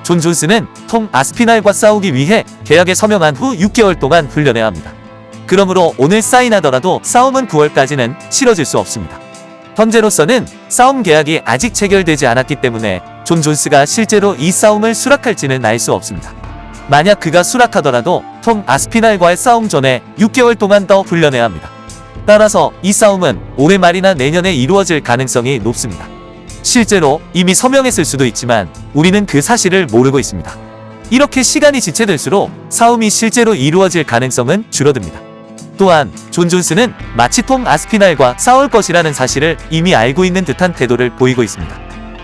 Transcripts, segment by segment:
존 존스는 톰 아스피날과 싸우기 위해 계약에 서명한 후 6개월 동안 훈련해야 합니다. 그러므로 오늘 사인하더라도 싸움은 9월까지는 치러질 수 없습니다. 현재로서는 싸움 계약이 아직 체결되지 않았기 때문에 존 존스가 실제로 이 싸움을 수락할지는 알 수 없습니다. 만약 그가 수락하더라도 톰 아스피날과의 싸움 전에 6개월 동안 더 훈련해야 합니다. 따라서 이 싸움은 올해 말이나 내년에 이루어질 가능성이 높습니다. 실제로 이미 서명했을 수도 있지만 우리는 그 사실을 모르고 있습니다. 이렇게 시간이 지체될수록 싸움이 실제로 이루어질 가능성은 줄어듭니다. 또한 존 존스는 마치 톰 아스피날과 싸울 것이라는 사실을 이미 알고 있는 듯한 태도를 보이고 있습니다.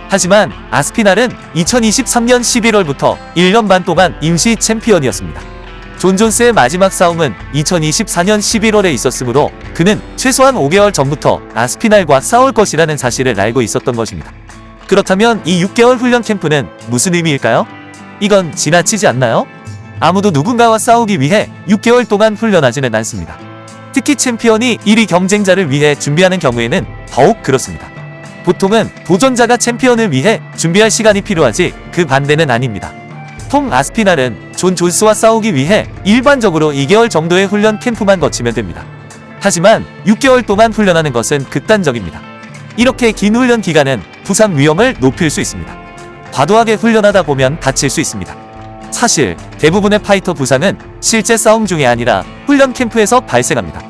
하지만 아스피날은 2023년 11월부터 1년 반 동안 임시 챔피언이었습니다. 존 존스의 마지막 싸움은 2024년 11월에 있었으므로 그는 최소한 5개월 전부터 아스피날과 싸울 것이라는 사실을 알고 있었던 것입니다. 그렇다면 이 6개월 훈련 캠프는 무슨 의미일까요? 이건 지나치지 않나요? 아무도 누군가와 싸우기 위해 6개월 동안 훈련하지는 않습니다. 특히 챔피언이 1위 경쟁자를 위해 준비하는 경우에는 더욱 그렇습니다. 보통은 도전자가 챔피언을 위해 준비할 시간이 필요하지 그 반대는 아닙니다. 톰 아스피날은 존 존스와 싸우기 위해 일반적으로 2개월 정도의 훈련 캠프만 거치면 됩니다. 하지만 6개월 동안 훈련하는 것은 극단적입니다. 이렇게 긴 훈련 기간은 부상 위험을 높일 수 있습니다. 과도하게 훈련하다 보면 다칠 수 있습니다. 사실 대부분의 파이터 부상은 실제 싸움 중이 아니라 훈련 캠프에서 발생합니다.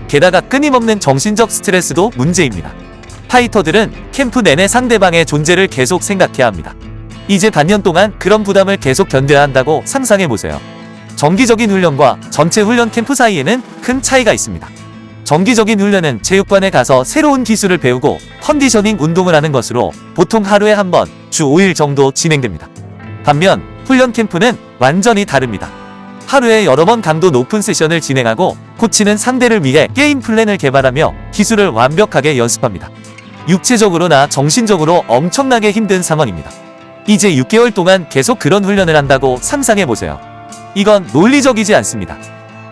게다가 끊임없는 정신적 스트레스도 문제입니다. 파이터들은 캠프 내내 상대방의 존재를 계속 생각해야 합니다. 이제 반년 동안 그런 부담을 계속 견뎌야 한다고 상상해보세요. 정기적인 훈련과 전체 훈련 캠프 사이에는 큰 차이가 있습니다. 정기적인 훈련은 체육관에 가서 새로운 기술을 배우고 컨디셔닝 운동을 하는 것으로 보통 하루에 한 번, 주 5일 정도 진행됩니다. 반면 훈련 캠프는 완전히 다릅니다. 하루에 여러 번 강도 높은 세션을 진행하고 코치는 상대를 위해 게임 플랜을 개발하며 기술을 완벽하게 연습합니다. 육체적으로나 정신적으로 엄청나게 힘든 상황입니다. 이제 6개월 동안 계속 그런 훈련을 한다고 상상해보세요. 이건 논리적이지 않습니다.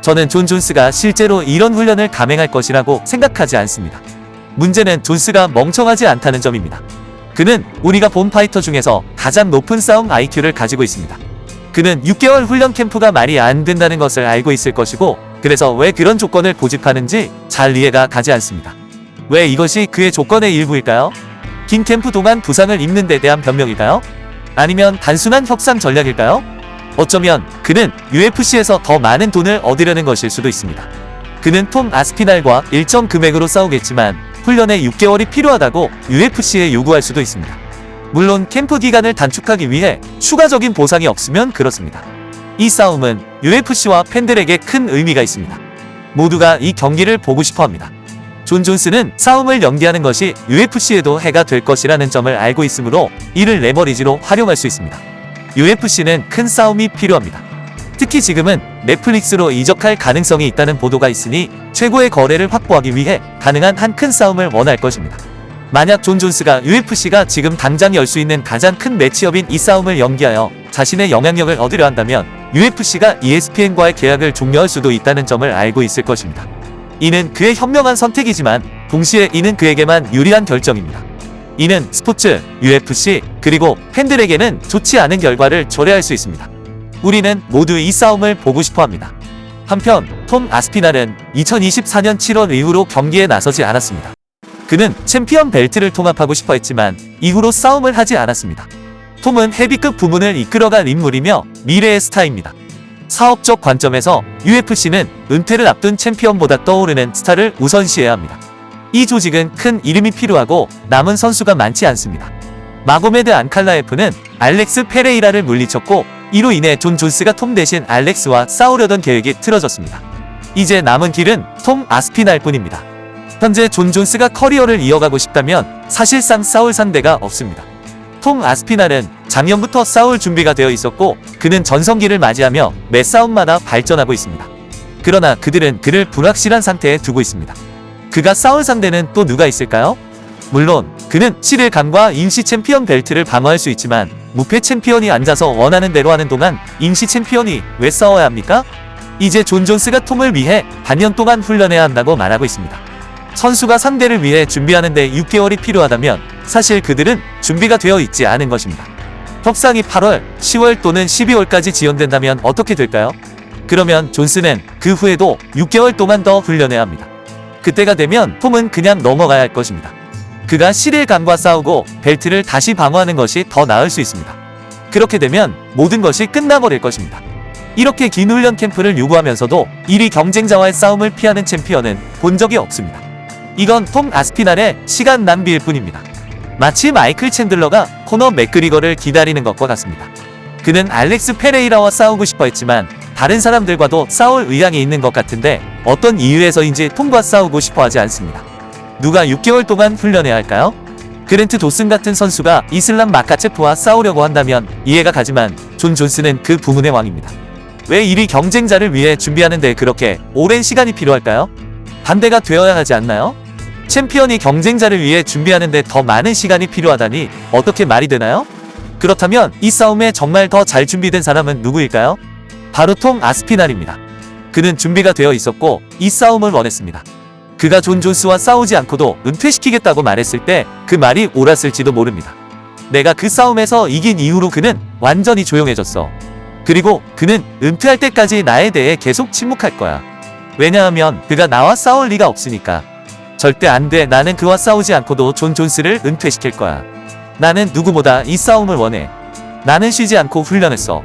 저는 존 존스가 실제로 이런 훈련을 감행할 것이라고 생각하지 않습니다. 문제는 존스가 멍청하지 않다는 점입니다. 그는 우리가 본 파이터 중에서 가장 높은 싸움 IQ를 가지고 있습니다. 그는 6개월 훈련 캠프가 말이 안 된다는 것을 알고 있을 것이고 그래서 왜 그런 조건을 고집하는지 잘 이해가 가지 않습니다. 왜 이것이 그의 조건의 일부일까요? 긴 캠프 동안 부상을 입는 데 대한 변명일까요? 아니면 단순한 협상 전략일까요? 어쩌면 그는 UFC에서 더 많은 돈을 얻으려는 것일 수도 있습니다. 그는 톰 아스피날과 일정 금액으로 싸우겠지만 훈련에 6개월이 필요하다고 UFC에 요구할 수도 있습니다. 물론 캠프 기간을 단축하기 위해 추가적인 보상이 없으면 그렇습니다. 이 싸움은 UFC와 팬들에게 큰 의미가 있습니다. 모두가 이 경기를 보고 싶어 합니다. 존 존스는 싸움을 연기하는 것이 UFC에도 해가 될 것이라는 점을 알고 있으므로 이를 레버리지로 활용할 수 있습니다. UFC는 큰 싸움이 필요합니다. 특히 지금은 넷플릭스로 이적할 가능성이 있다는 보도가 있으니 최고의 거래를 확보하기 위해 가능한 한 큰 싸움을 원할 것입니다. 만약 존 존스가 UFC가 지금 당장 열 수 있는 가장 큰 매치업인 이 싸움을 연기하여 자신의 영향력을 얻으려 한다면 UFC가 ESPN과의 계약을 종료할 수도 있다는 점을 알고 있을 것입니다. 이는 그의 현명한 선택이지만 동시에 이는 그에게만 유리한 결정입니다. 이는 스포츠, UFC, 그리고 팬들에게는 좋지 않은 결과를 초래할 수 있습니다. 우리는 모두 이 싸움을 보고 싶어 합니다. 한편 톰 아스피날은 2024년 7월 이후로 경기에 나서지 않았습니다. 그는 챔피언 벨트를 통합하고 싶어 했지만 이후로 싸움을 하지 않았습니다. 톰은 헤비급 부문을 이끌어갈 인물이며 미래의 스타입니다. 사업적 관점에서 UFC는 은퇴를 앞둔 챔피언보다 떠오르는 스타를 우선시해야 합니다. 이 조직은 큰 이름이 필요하고 남은 선수가 많지 않습니다. 마고메드 안칼라에프는 알렉스 페레이라를 물리쳤고 이로 인해 존 존스가 톰 대신 알렉스와 싸우려던 계획이 틀어졌습니다. 이제 남은 길은 톰 아스피날 뿐입니다. 현재 존 존스가 커리어를 이어가고 싶다면 사실상 싸울 상대가 없습니다. 톰 아스피날은 작년부터 싸울 준비가 되어 있었고 그는 전성기를 맞이하며 매 싸움마다 발전하고 있습니다. 그러나 그들은 그를 불확실한 상태에 두고 있습니다. 그가 싸울 상대는 또 누가 있을까요? 물론 그는 7일간과 임시 챔피언 벨트를 방어할 수 있지만 무패 챔피언이 앉아서 원하는 대로 하는 동안 임시 챔피언이 왜 싸워야 합니까? 이제 존 존스가 톰을 위해 반년 동안 훈련해야 한다고 말하고 있습니다. 선수가 상대를 위해 준비하는데 6개월이 필요하다면 사실 그들은 준비가 되어 있지 않은 것입니다. 협상이 8월, 10월 또는 12월까지 지연된다면 어떻게 될까요? 그러면 존스는 그 후에도 6개월 동안 더 훈련해야 합니다. 그때가 되면 톰은 그냥 넘어가야 할 것입니다. 그가 시릴감과 싸우고 벨트를 다시 방어하는 것이 더 나을 수 있습니다. 그렇게 되면 모든 것이 끝나버릴 것입니다. 이렇게 긴 훈련 캠프를 요구하면서도 1위 경쟁자와의 싸움을 피하는 챔피언은 본 적이 없습니다. 이건 톰 아스피날의 시간 낭비일 뿐입니다. 마치 마이클 챈들러가 코너 맥그리거를 기다리는 것과 같습니다. 그는 알렉스 페레이라와 싸우고 싶어 했지만 다른 사람들과도 싸울 의향이 있는 것 같은데 어떤 이유에서인지 톰과 싸우고 싶어 하지 않습니다. 누가 6개월 동안 훈련해야 할까요? 그랜트 도슨 같은 선수가 이슬람 마카체프와 싸우려고 한다면 이해가 가지만 존 존스는 그 부문의 왕입니다. 왜 1위 경쟁자를 위해 준비하는데 그렇게 오랜 시간이 필요할까요? 반대가 되어야 하지 않나요? 챔피언이 경쟁자를 위해 준비하는데 더 많은 시간이 필요하다니 어떻게 말이 되나요? 그렇다면 이 싸움에 정말 더 잘 준비된 사람은 누구일까요? 바로 톰 아스피날입니다. 그는 준비가 되어 있었고 이 싸움을 원했습니다. 그가 존 존스와 싸우지 않고도 은퇴시키겠다고 말했을 때 그 말이 옳았을지도 모릅니다. 내가 그 싸움에서 이긴 이후로 그는 완전히 조용해졌어. 그리고 그는 은퇴할 때까지 나에 대해 계속 침묵할 거야. 왜냐하면 그가 나와 싸울 리가 없으니까. 절대 안 돼. 나는 그와 싸우지 않고도 존 존스를 은퇴시킬 거야. 나는 누구보다 이 싸움을 원해. 나는 쉬지 않고 훈련했어.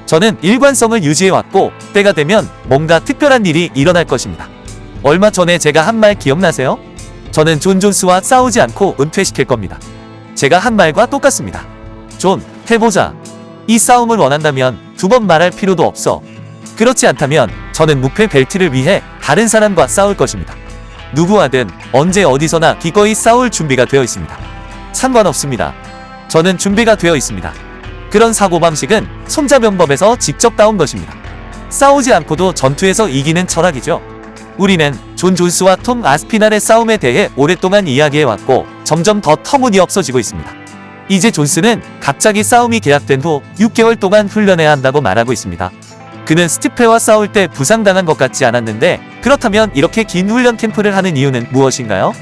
저는 일관성을 유지해왔고 때가 되면 뭔가 특별한 일이 일어날 것입니다. 얼마 전에 제가 한 말 기억나세요? 저는 존 존스와 싸우지 않고 은퇴시킬 겁니다. 제가 한 말과 똑같습니다. 존, 해보자. 이 싸움을 원한다면 두 번 말할 필요도 없어. 그렇지 않다면 저는 무패 벨트를 위해 다른 사람과 싸울 것입니다. 누구와든 언제 어디서나 기꺼이 싸울 준비가 되어 있습니다. 상관없습니다. 저는 준비가 되어 있습니다. 그런 사고방식은 손자병법에서 직접 따온 것입니다. 싸우지 않고도 전투에서 이기는 철학이죠. 우리는 존 존스와 톰 아스피날의 싸움에 대해 오랫동안 이야기해왔고 점점 더 터무니없어지고 있습니다. 이제 존스는 갑자기 싸움이 계약된 후 6개월 동안 훈련해야 한다고 말하고 있습니다. 그는 스티페와 싸울 때 부상당한 것 같지 않았는데 그렇다면 이렇게 긴 훈련 캠프를 하는 이유는 무엇인가요?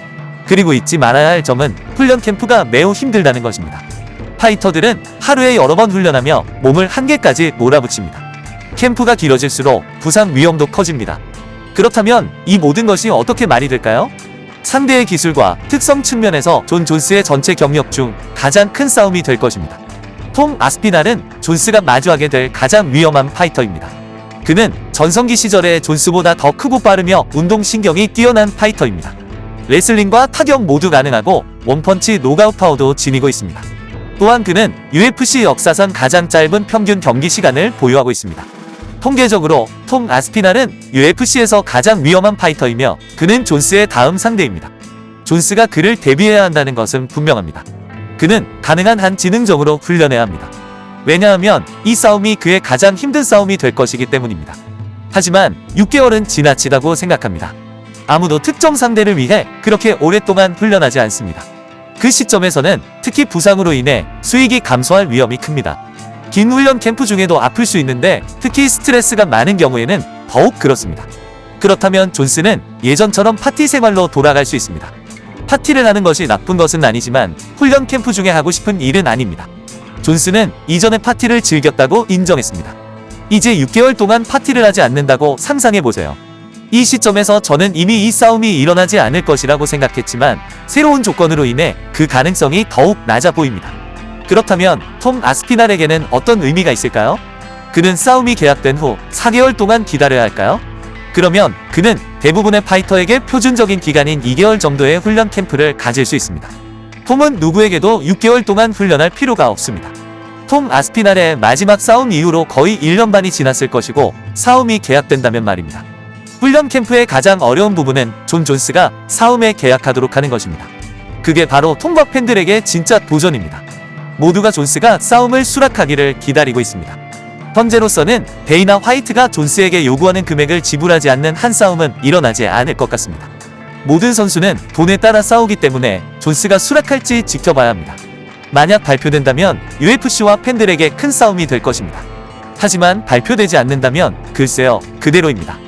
그리고 잊지 말아야 할 점은 훈련 캠프가 매우 힘들다는 것입니다. 파이터들은 하루에 여러 번 훈련하며 몸을 한계까지 몰아붙입니다. 캠프가 길어질수록 부상 위험도 커집니다. 그렇다면 이 모든 것이 어떻게 말이 될까요? 상대의 기술과 특성 측면에서 존 존스의 전체 경력 중 가장 큰 싸움이 될 것입니다. 톰 아스피날은 존스가 마주하게 될 가장 위험한 파이터입니다. 그는 전성기 시절에 존스보다 더 크고 빠르며 운동신경이 뛰어난 파이터입니다. 레슬링과 타격 모두 가능하고 원펀치 노가웃 파워도 지니고 있습니다. 또한 그는 UFC 역사상 가장 짧은 평균 경기 시간을 보유하고 있습니다. 통계적으로 톰 아스피날은 UFC에서 가장 위험한 파이터이며 그는 존스의 다음 상대입니다. 존스가 그를 대비해야 한다는 것은 분명합니다. 그는 가능한 한 지능적으로 훈련해야 합니다. 왜냐하면 이 싸움이 그의 가장 힘든 싸움이 될 것이기 때문입니다. 하지만 6개월은 지나치다고 생각합니다. 아무도 특정 상대를 위해 그렇게 오랫동안 훈련하지 않습니다. 그 시점에서는 특히 부상으로 인해 수익이 감소할 위험이 큽니다. 긴 훈련 캠프 중에도 아플 수 있는데 특히 스트레스가 많은 경우에는 더욱 그렇습니다. 그렇다면 존스는 예전처럼 파티 생활로 돌아갈 수 있습니다. 파티를 하는 것이 나쁜 것은 아니지만 훈련 캠프 중에 하고 싶은 일은 아닙니다. 존스는 이전에 파티를 즐겼다고 인정했습니다. 이제 6개월 동안 파티를 하지 않는다고 상상해보세요. 이 시점에서 저는 이미 이 싸움이 일어나지 않을 것이라고 생각했지만 새로운 조건으로 인해 그 가능성이 더욱 낮아 보입니다. 그렇다면 톰 아스피날에게는 어떤 의미가 있을까요? 그는 싸움이 계약된 후 4개월 동안 기다려야 할까요? 그러면 그는 대부분의 파이터에게 표준적인 기간인 2개월 정도의 훈련 캠프를 가질 수 있습니다. 톰은 누구에게도 6개월 동안 훈련할 필요가 없습니다. 톰 아스피날의 마지막 싸움 이후로 거의 1년 반이 지났을 것이고 싸움이 계약된다면 말입니다. 훈련 캠프의 가장 어려운 부분은 존 존스가 싸움에 계약하도록 하는 것입니다. 그게 바로 톰과 팬들에게 진짜 도전입니다. 모두가 존스가 싸움을 수락하기를 기다리고 있습니다. 현재로서는 데이나 화이트가 존스에게 요구하는 금액을 지불하지 않는 한 싸움은 일어나지 않을 것 같습니다. 모든 선수는 돈에 따라 싸우기 때문에 존스가 수락할지 지켜봐야 합니다. 만약 발표된다면 UFC와 팬들에게 큰 싸움이 될 것입니다. 하지만 발표되지 않는다면 글쎄요, 그대로입니다.